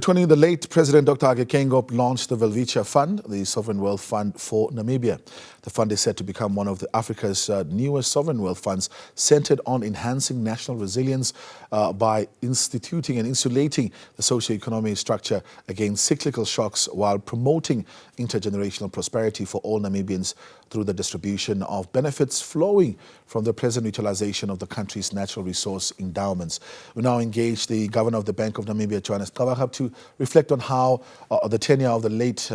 The late President Dr. Hage Geingob launched the Welwitschia Fund, the sovereign wealth fund for Namibia. The fund is set to become one of Africa's newest sovereign wealth funds, centered on enhancing national resilience by instituting and insulating the socio-economic structure against cyclical shocks while promoting intergenerational prosperity for all Namibians through the distribution of benefits flowing from the present utilization of the country's natural resource endowments. We now engage the Governor of the Bank of Namibia, Johannes, to reflect on how the tenure of the late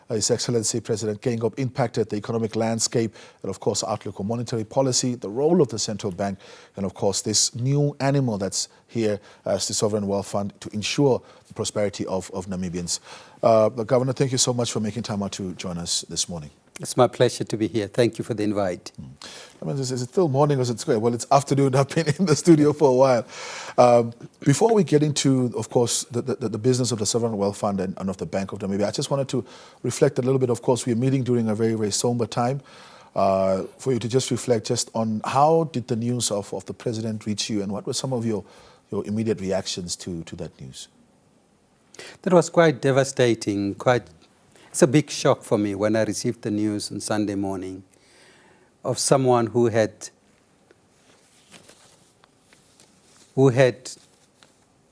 His Excellency President Geingob impacted the economic landscape and, of course, outlook on monetary policy, the role of the central bank, and, of course, this new animal that's here as the Sovereign Wealth Fund to ensure the prosperity of Namibians. Governor, thank you so much for making time out to join us this morning. It's my pleasure to be here. Thank you for the invite. I mean, is it still morning or is it square? Well, it's afternoon. I've been in the studio for a while. Before we get into, of course, the business of the Sovereign Wealth Fund and of the Bank of Namibia, I just wanted to reflect a little bit. Of course, we're meeting during a very, very somber time. For you to just reflect just on how did the news of the President reach you and what were some of your immediate reactions to that news? That was quite devastating, it's a big shock for me when I received the news on Sunday morning of someone who had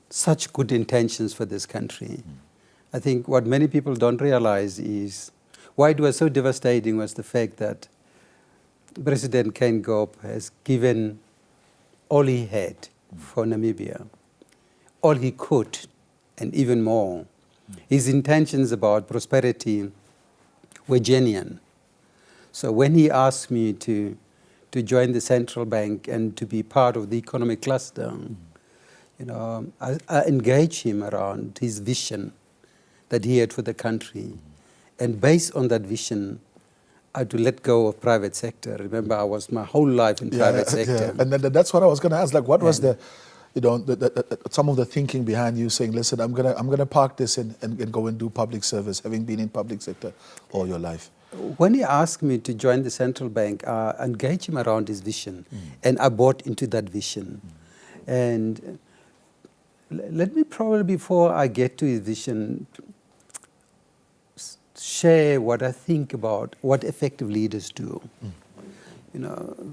such good intentions for this country. I think what many people don't realize is why it was so devastating was the fact that President Geingob has given all he had for Namibia, all he could, and even more. His intentions about prosperity were genuine. So when he asked me to join the central bank and to be part of the economic cluster, I engaged him around his vision that he had for the country. And based on that vision, I had to let go of private sector. Remember, I was my whole life in private sector. Yeah. And that's what I was going to ask. Like, what was some of the thinking behind you saying, listen, I'm gonna park this and go and do public service, having been in public sector all your life? When he asked me to join the central bank, I engaged him around his vision, and I bought into that vision. And let me probably, before I get to his vision, share what I think about what effective leaders do.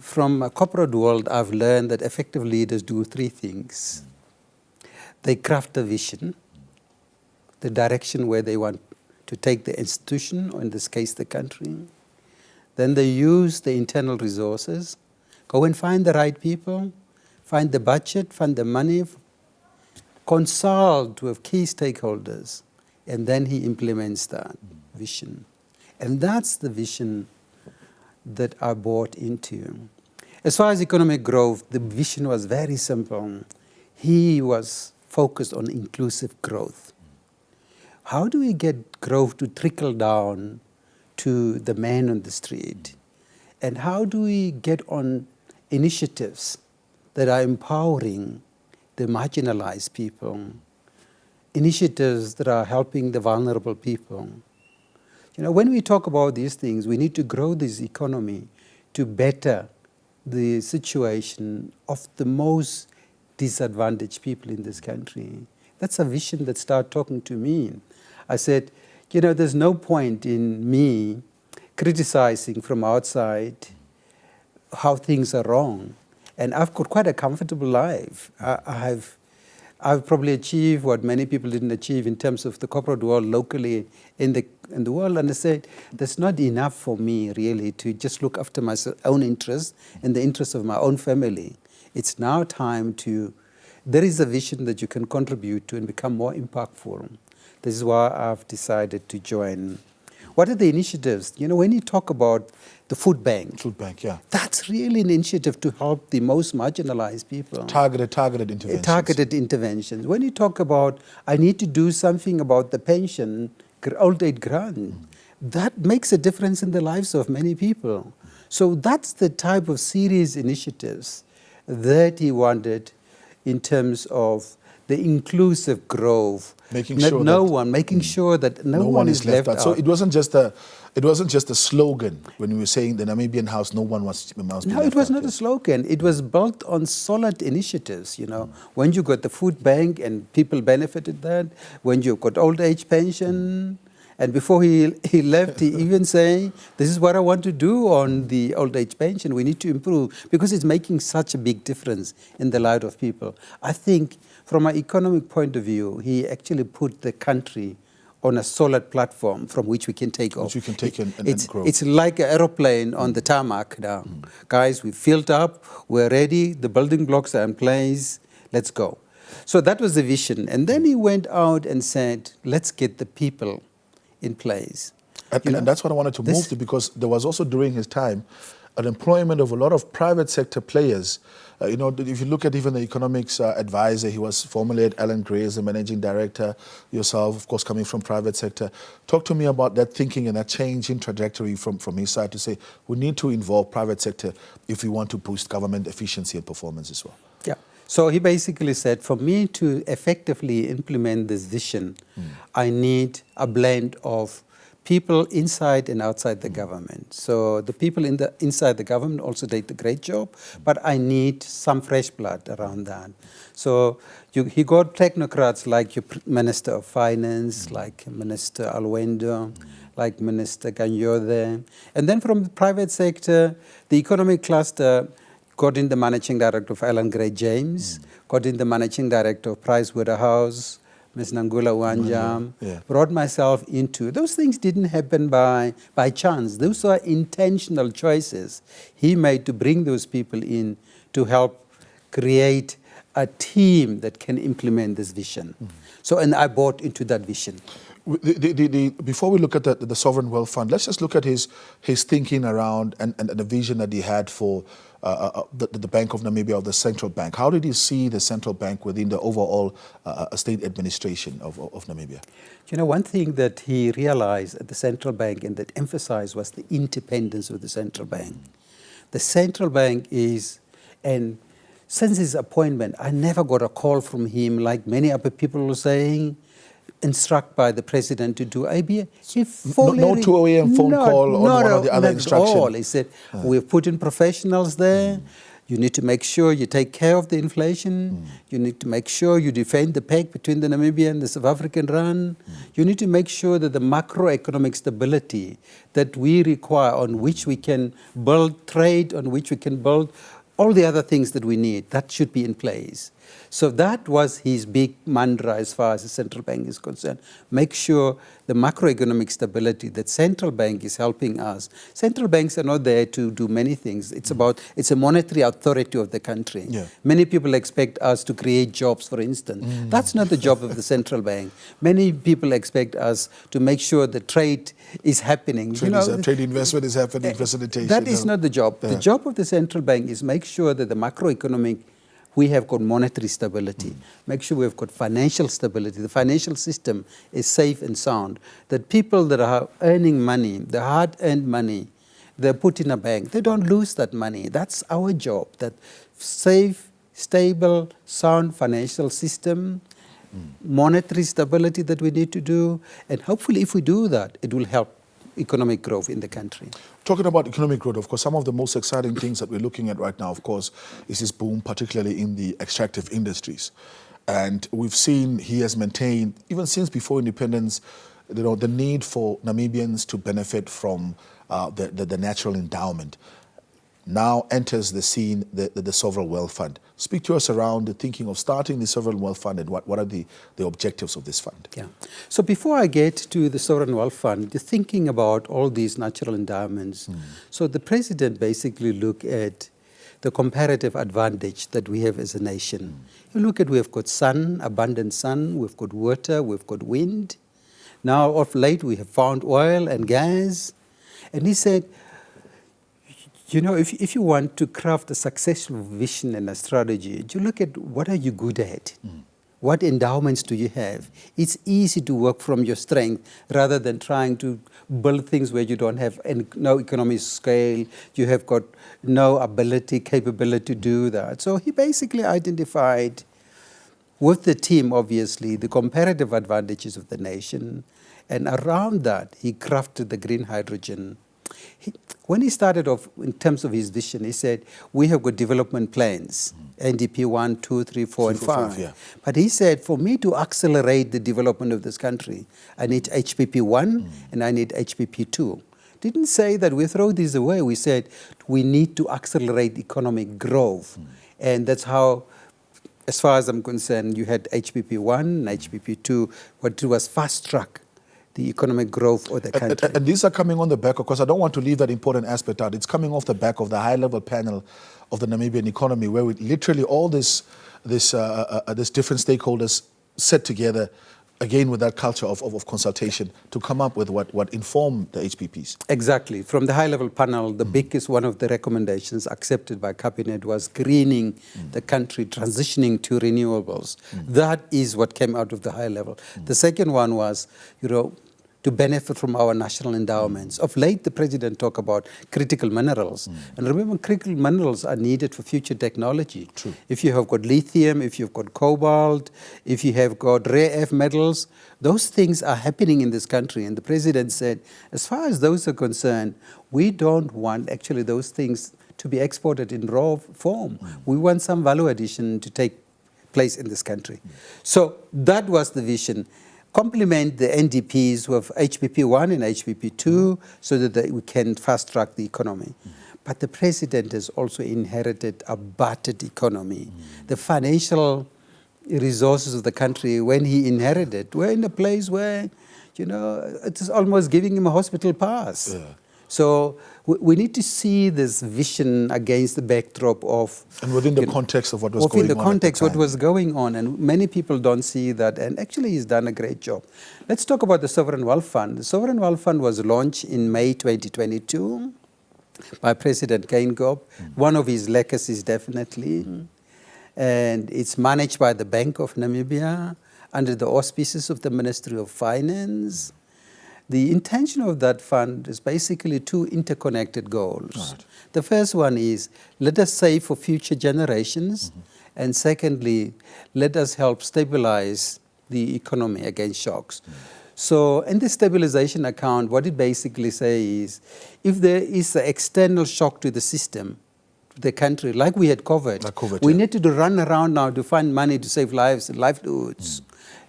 From a corporate world, I've learned that effective leaders do three things. They craft a vision, the direction where they want to take the institution, or in this case, the country. Then they use the internal resources, go and find the right people, find the budget, find the money, consult with key stakeholders, and then he implements that vision. And that's the vision that I bought into. As far as economic growth, the vision was very simple. He was focused on inclusive growth. How do we get growth to trickle down to the man on the street? And how do we get on initiatives that are empowering the marginalized people, initiatives that are helping the vulnerable people? When we talk about these things, we need to grow this economy to better the situation of the most disadvantaged people in this country. That's a vision that started talking to me. I said, there's no point in me criticizing from outside how things are wrong. And I've got quite a comfortable life. I've probably achieved what many people didn't achieve in terms of the corporate world locally in the world. And I said, that's not enough for me, really, to just look after my own interests and the interests of my own family. It's now time there is a vision that you can contribute to and become more impactful. This is why I've decided to join. What are the initiatives? When you talk about the food bank. Food bank, yeah. That's really an initiative to help the most marginalized people. Targeted interventions. Targeted interventions. When you talk about, I need to do something about the pension, old age grant, that makes a difference in the lives of many people. So that's the type of serious initiatives that he wanted in terms of the inclusive growth. Making sure that no one is left out. So it wasn't just a slogan when we were saying the Namibian house, no one must be left out. No, it was not a slogan. It was built on solid initiatives, When you got the food bank and people benefited that, when you got old age pension, and before he left, he even saying, this is what I want to do on the old age pension. We need to improve because it's making such a big difference in the life of people. I think from an economic point of view, he actually put the country on a solid platform from which we can take off. Which we can take and grow. It's like an aeroplane on the tarmac now. Guys, we filled up, we're ready, the building blocks are in place, let's go. So that was the vision. And then he went out and said, let's get the people in place. And that's what I wanted to move to, because there was also during his time an employment of a lot of private sector players. If you look at even the economics advisor, he was formerly at Alan Gray as the managing director, yourself, of course, coming from private sector. Talk to me about that thinking and that change in trajectory from his side to say we need to involve private sector if we want to boost government efficiency and performance as well. Yeah. So he basically said, for me to effectively implement this vision, I need a blend of people inside and outside the government. So the people inside the government also did a great job, but I need some fresh blood around that. So he got technocrats like your Minister of Finance, like Minister Alwendo, like Minister Geingob. And then from the private sector, the economic cluster got in the managing director of Alan Gray James, got in the managing director of Pricewaterhouse, Ms. Nangula Wanja, brought myself into. Those things didn't happen by chance. Those were intentional choices he made to bring those people in to help create a team that can implement this vision. So, and I bought into that vision. Before we look at the Sovereign Wealth Fund, let's just look at his thinking around and the vision that he had for the Bank of Namibia, or the central bank. How did he see the central bank within the overall state administration of Namibia? One thing that he realized at the central bank and that emphasized was the independence of the central bank. The central bank is, and since his appointment, I never got a call from him like many other people were saying, instructed by the president to do ABA. No 2 a.m. phone call on one of the other instructions. He said, we've put in professionals there. You need to make sure you take care of the inflation. You need to make sure you defend the peg between the Namibian and the South African rand. You need to make sure that the macroeconomic stability that we require, on which we can build trade, on which we can build all the other things that we need, that should be in place. So that was his big mantra as far as the central bank is concerned. Make sure the macroeconomic stability, that central bank is helping us. Central banks are not there to do many things. It's a monetary authority of the country. Yeah. Many people expect us to create jobs, for instance. That's not the job of the central bank. Many people expect us to make sure the trade is happening. Trade investment is happening, facilitation. That is not the job. The job of the central bank is make sure that the macroeconomic, we have got monetary stability. Make sure we have got financial stability. The financial system is safe and sound. That people that are earning money, the hard-earned money, they're put in a bank. They don't lose that money. That's our job. That safe, stable, sound financial system, monetary stability that we need to do. And hopefully if we do that, it will help economic growth in the country. Talking about economic growth, of course, some of the most exciting things that we're looking at right now, of course, is this boom, particularly in the extractive industries. And we've seen he has maintained, even since before independence, the need for Namibians to benefit from the natural endowment. Now enters the scene the Sovereign Wealth Fund. Speak to us around the thinking of starting the Sovereign Wealth Fund and what are the objectives of this fund? Yeah. So before I get to the Sovereign Wealth Fund, the thinking about all these natural endowments. So the president basically looked at the comparative advantage that we have as a nation. You look at, we've got sun, abundant sun, we've got water, we've got wind. Now of late we have found oil and gas. And he said, if you want to craft a successful vision and a strategy, you look at what are you good at? What endowments do you have? It's easy to work from your strength rather than trying to build things where you don't have no economic scale, you have got no ability, capability to do that. So he basically identified with the team, obviously, the comparative advantages of the nation. And around that, he crafted the green hydrogen. When he started off, in terms of his vision, he said, we have got development plans, NDP 1, 2, 3, 4, and 5. Yeah. But he said, for me to accelerate the development of this country, I need HPP 1 and I need HPP 2. Didn't say that we throw these away. We said we need to accelerate economic growth. And that's how, as far as I'm concerned, you had HPP 1 and HPP 2, what it was fast track the economic growth of the country. And these are coming on the back, of course, I don't want to leave that important aspect out. It's coming off the back of the high-level panel of the Namibian economy, where we literally all this different stakeholders set together, again with that culture of consultation, to come up with what informed the HPPs. Exactly. From the high-level panel, the biggest one of the recommendations accepted by Cabinet was greening the country, transitioning to renewables. That is what came out of the high level. The second one was, to benefit from our national endowments. Of late, the president talked about critical minerals. And remember, critical minerals are needed for future technology. True. If you have got lithium, if you've got cobalt, if you have got rare earth metals, those things are happening in this country. And the president said, as far as those are concerned, we don't want actually those things to be exported in raw form. We want some value addition to take place in this country. So that was the vision. Complement the NDPs with HPP 1 and HPP 2 so that we can fast-track the economy. But the president has also inherited a battered economy. The financial resources of the country, when he inherited, were in a place where, it is almost giving him a hospital pass. Yeah. So we need to see this vision against the backdrop of... And within the context of what was going on. Within the context of what was going on. And many people don't see that. And actually, he's done a great job. Let's talk about the Sovereign Wealth Fund. The Sovereign Wealth Fund was launched in May 2022 by President Geingob. One of his legacies, definitely. And it's managed by the Bank of Namibia under the auspices of the Ministry of Finance. The intention of that fund is basically two interconnected goals. Right. The first one is, let us save for future generations. And secondly, let us help stabilize the economy against shocks. So in the stabilization account, what it basically says is, if there is an external shock to the system, to the country, like we had covered, we need to run around now to find money to save lives and livelihoods.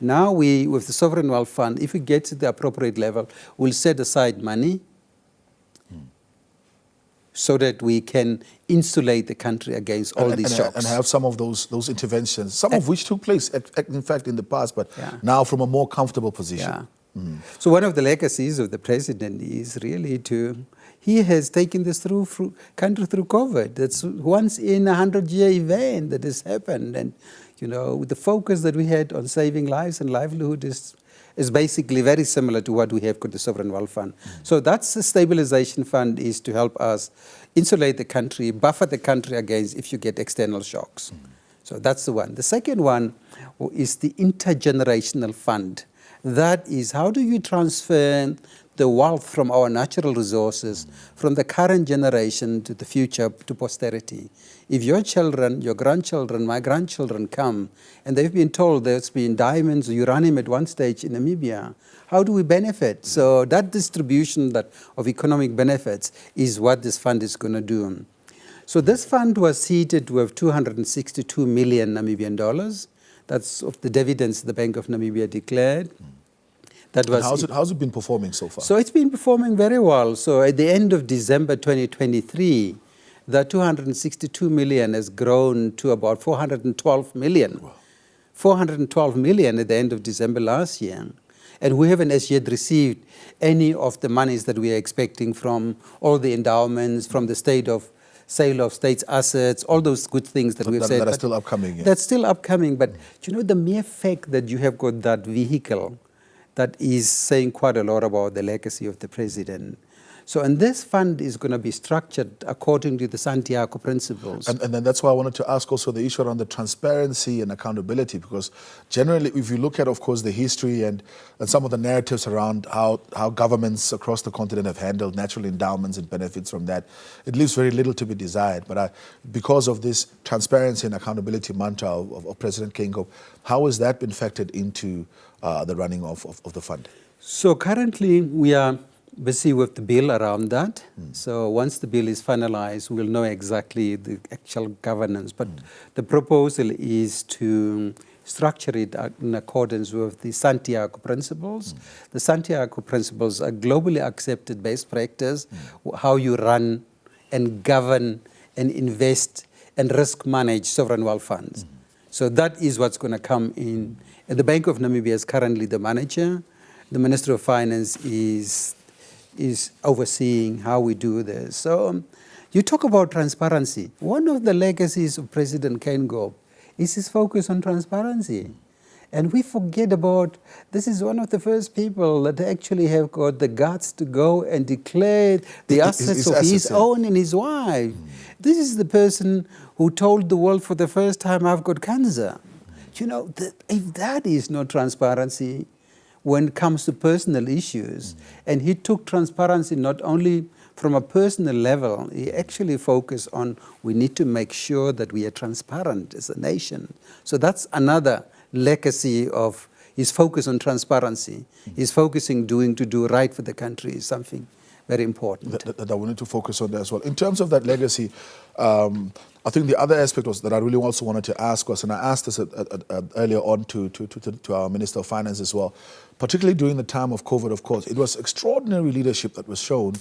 Now with the Sovereign Wealth Fund, if we get to the appropriate level, we'll set aside money so that we can insulate the country against all these shocks. And have some of those interventions, some of which took place, in fact, in the past, but now from a more comfortable position. Yeah. So one of the legacies of the president is really he has taken this country through COVID. That's once in a 100-year event that has happened. And with the focus that we had on saving lives and livelihood is basically very similar to what we have with the Sovereign Wealth Fund. So that's the stabilization fund, is to help us insulate the country, buffer the country against if you get external shocks. So that's the one. The second one is the intergenerational fund. That is, how do you transfer the wealth from our natural resources, from the current generation to the future, to posterity? If your children, your grandchildren, my grandchildren come, and they've been told there's been diamonds or uranium at one stage in Namibia, how do we benefit? So that distribution of economic benefits is what this fund is going to do. So this fund was seeded with 262 million Namibian dollars. That's of the dividends the Bank of Namibia declared. How's it been performing so far? So it's been performing very well. So at the end of December 2023, the 262 million has grown to about 412 million. Wow. 412 million at the end of December last year. And we haven't as yet received any of the monies that we are expecting from all the endowments, from the sale of state's assets, all those good things that we've said. That are still upcoming. Yeah. That's still upcoming. But the mere fact that you have got that vehicle, that is saying quite a lot about the legacy of the president. So, and this fund is going to be structured according to the Santiago principles. And then that's why I wanted to ask also the issue around the transparency and accountability, because generally, if you look at, of course, the history and some of the narratives around how governments across the continent have handled natural endowments and benefits from that, it leaves very little to be desired. But because of this transparency and accountability mantra of President Geingob, how has that been factored into the running of the fund? So currently, we are busy with the bill around that. So once the bill is finalized, we'll know exactly the actual governance. But the proposal is to structure it in accordance with the Santiago principles. The Santiago principles are globally accepted best practice, how you run and govern and invest and risk manage sovereign wealth funds. So that is what's going to come in. And the Bank of Namibia is currently the manager. The Minister of Finance is overseeing how we do this. So you talk about transparency. One of the legacies of President Geingob is his focus on transparency. And we forget about, this is one of the first people that actually have got the guts to go and declare the assets of his own and his wife. This is the person who told the world for the first time, I've got cancer. You know, if that is not transparency, when it comes to personal issues. And he took transparency not only from a personal level, he actually focused on we need to make sure that we are transparent as a nation. So that's another legacy of his focus on transparency. He's focusing to do right for the country is something very important. That we need to focus on that as well. In terms of that legacy, I think the other aspect was that I really also wanted to ask was, and I asked this earlier on to our Minister of Finance as well, particularly during the time of COVID, of course, it was extraordinary leadership that was shown,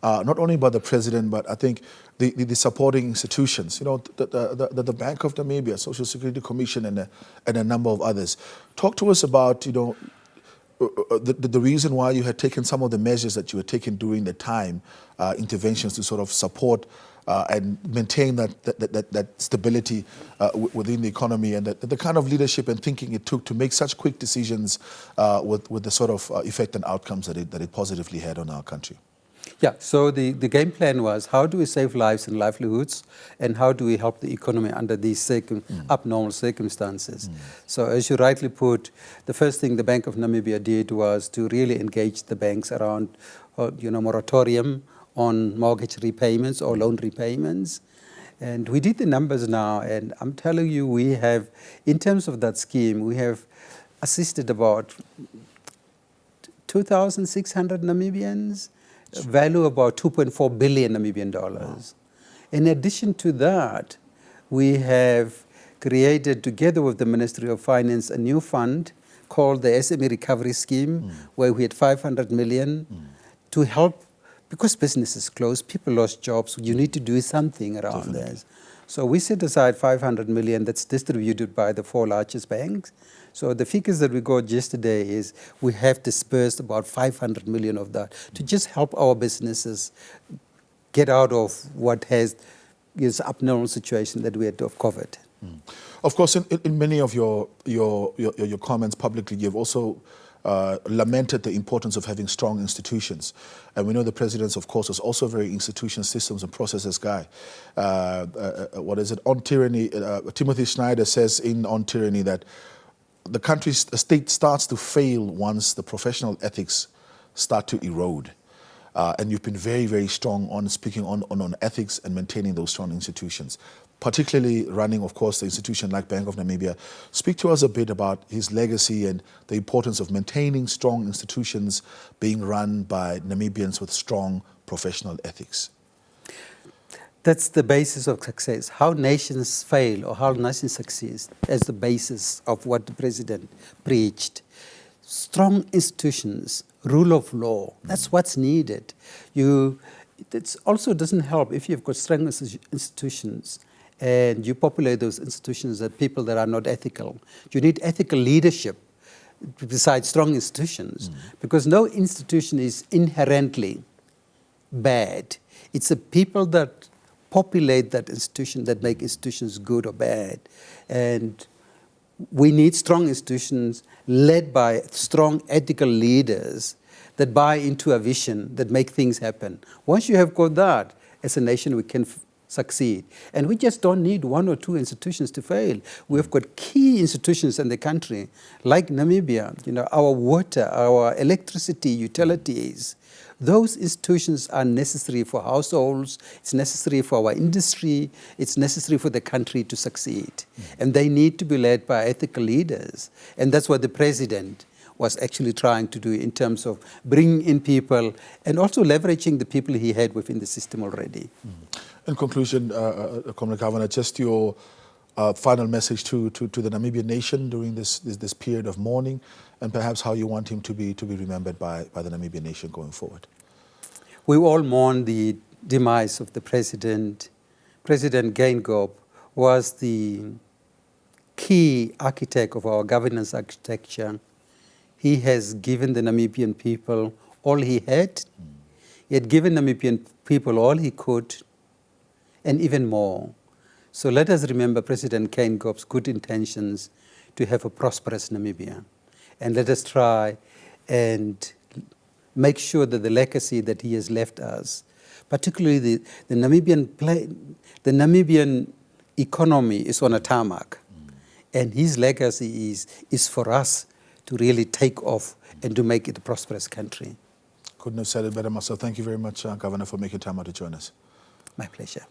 not only by the President, but I think the supporting institutions, you know, the Bank of Namibia, Social Security Commission, and a number of others. Talk to us about, you know, the reason why you had taken some of the measures that you had taken during the time, interventions to sort of support and maintain that stability within the economy, and the kind of leadership and thinking it took to make such quick decisions with the sort of effect and outcomes that it positively had on our country. Yeah, so the game plan was how do we save lives and livelihoods, and how do we help the economy under these abnormal circumstances. So as you rightly put, the first thing the Bank of Namibia did was to really engage the banks around moratorium on mortgage repayments or loan repayments. And we did the numbers now, and I'm telling you, we have, in terms of that scheme, we have assisted about 2,600 Namibians, value about 2.4 billion Namibian dollars. Wow. In addition to that, we have created, together with the Ministry of Finance, a new fund called the SME Recovery Scheme, where we had 500 million to help, because business is closed, people lost jobs, you need to do something around this. So we set aside 500 million that's distributed by the 4 largest banks. So the figures that we got yesterday is we have dispersed about 500 million of that to just help our businesses get out of what is abnormal situation that we had of COVID. Of course, in many of your comments publicly, you've also lamented the importance of having strong institutions. And we know the President, of course, was also a very institution, systems and processes guy. What is it? On Tyranny, Timothy Schneider says On Tyranny that the state starts to fail once the professional ethics start to erode. And you've been very, very strong on speaking on ethics and maintaining those strong institutions, particularly running, of course, the institution like Bank of Namibia. Speak to us a bit about his legacy and the importance of maintaining strong institutions being run by Namibians with strong professional ethics. That's the basis of success. How nations fail or how nations succeed as the basis of what the President preached. Strong institutions, rule of law, that's what's needed. It also doesn't help if you've got strong institutions and you populate those institutions with people that are not ethical. You need ethical leadership besides strong institutions, because no institution is inherently bad. It's the people that populate that institution that make institutions good or bad. And we need strong institutions led by strong ethical leaders that buy into a vision, that make things happen. Once you have got that, as a nation, we can succeed. And we just don't need one or two institutions to fail. We have got key institutions in the country, like Namibia, our water, our electricity, utilities. Those institutions are necessary for households, it's necessary for our industry, it's necessary for the country to succeed. And they need to be led by ethical leaders. And that's what the president was actually trying to do in terms of bringing in people and also leveraging the people he had within the system already. In conclusion, Comrade Governor, just your final message to the Namibian nation during this period of mourning, and perhaps how you want him to be remembered by the Namibian nation going forward. We all mourn the demise of the president. President Geingob was the key architect of our governance architecture. He has given the Namibian people all he had. He had given Namibian people all he could, and even more. So let us remember President Geingob's good intentions to have a prosperous Namibia. And let us try and make sure that the legacy that he has left us, particularly the Namibian economy is on a tarmac. And his legacy is for us to really take off and to make it a prosperous country. Couldn't have said it better myself. Thank you very much, Governor, for making time out to join us. My pleasure.